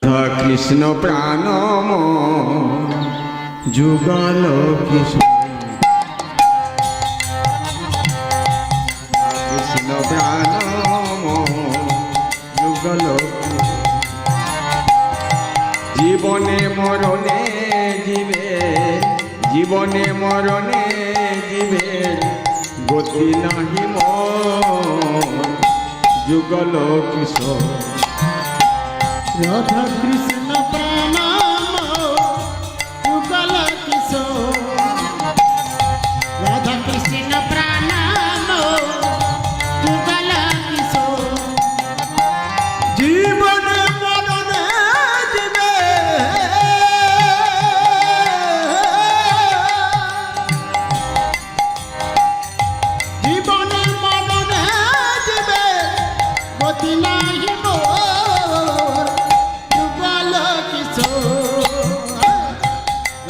রাধা কৃষ্ণ প্রাণম যুগল কিশোর কৃষ্ণ প্রাণম যুগল জীবনে মরণে জীবে জীবনে মরণে জীবে গতি নাহি মোর যুগল কিশোর রাধা কৃষ্ণ প্রাণম যুগল কিশোর রাধা কৃষ্ণ প্রাণম যুগল কিশোর জীবনে মরণে জীবে জীবনে মরণে জীবে গতি নাহি মোর যুগল কিশোর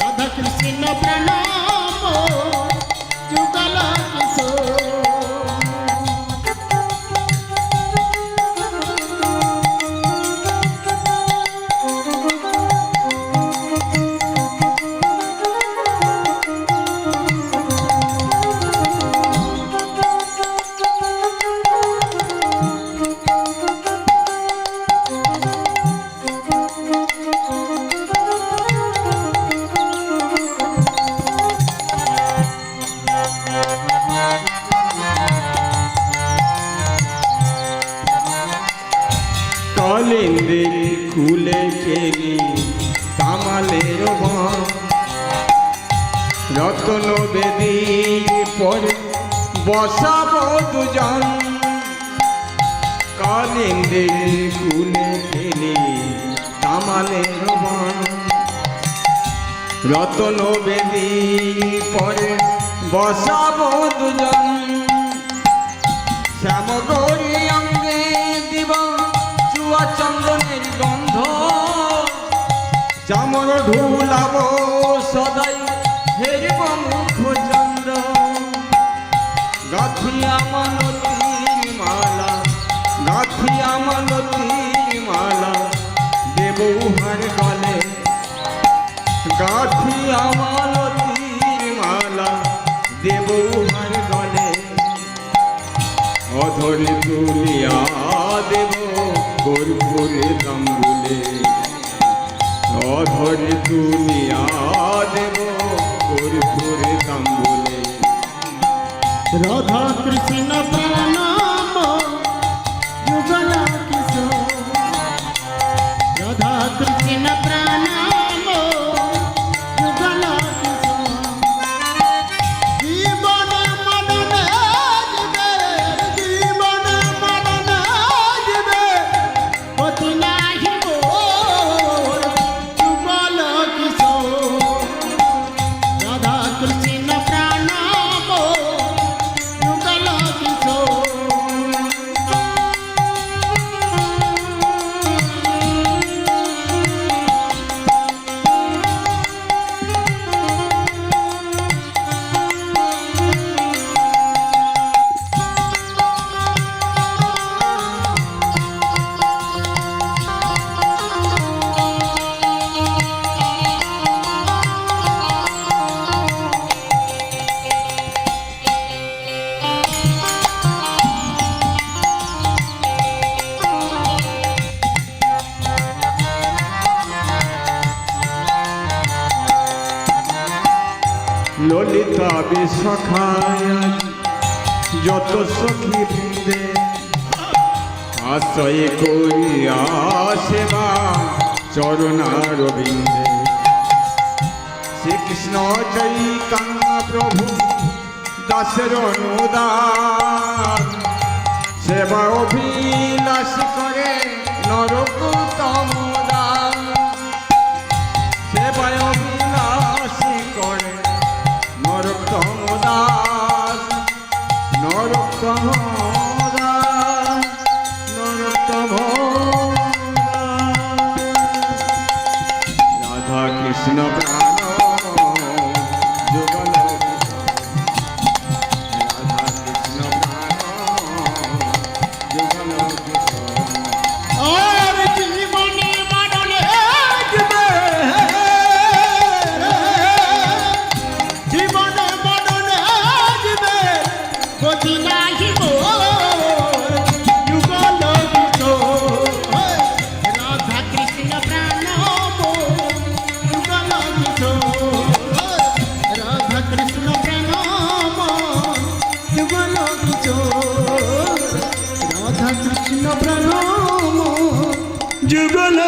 রাধা কৃষ্ণ প্রাণম যুগল কিশোর কলিন্দে খুলে কেলি কামালের বন রতন বেদী পরে বসাব দুজন কলিন্দে খুলে কেলি কামালের বন রতন বেদী পরে বসাব দুজন শ্যামগৌরী অঙ্গে দিব চন্দনের গন্ধ চামর ঢুলাব সদাই হেরব মুখ চন্দ্র গাথিয়া মালতীর মালা গাথিয়া মালতীর মালা দেব উহার গলে গাথিয়া মালতীর মালা দেব উহার গলে অধরে তুলিয়া দেব কর্পূরে তাম্বুলে অধরে তুলিয়া দেব কর্পূরে তাম্বুলে রাধা কৃষ্ণ প্রাণম যুগল কিশোর রাধা কৃষ্ণ প্রাণম যুগল কিশোর জীবনে মরণে জীবে জীবনে মরণে জীবে গতি নাহি মোর যুগল কিশোর রাধা কৃষ্ণ প্রাণম যুগল কিশোর ললিতা বিশাখায় যত সখী বৃন্দে আশ্রয় করিয়া সেবা চরণার বৃন্দে শ্রীকৃষ্ণ চৈতন্য প্রভু দাসের অনুদান সেবা অভিলাষ করে নরকোত্তম দান সেবায় অভিলাষ করে নরোত্তম দাস নরোত্তম দাস নরোত্তম রাধা কৃষ্ণ প্রাণ যুগল রাধা কৃষ্ণ প্রাণ যুগল আর জীবনে মরণে রাধা কৃষ্ণ প্রাণ মোর যুগল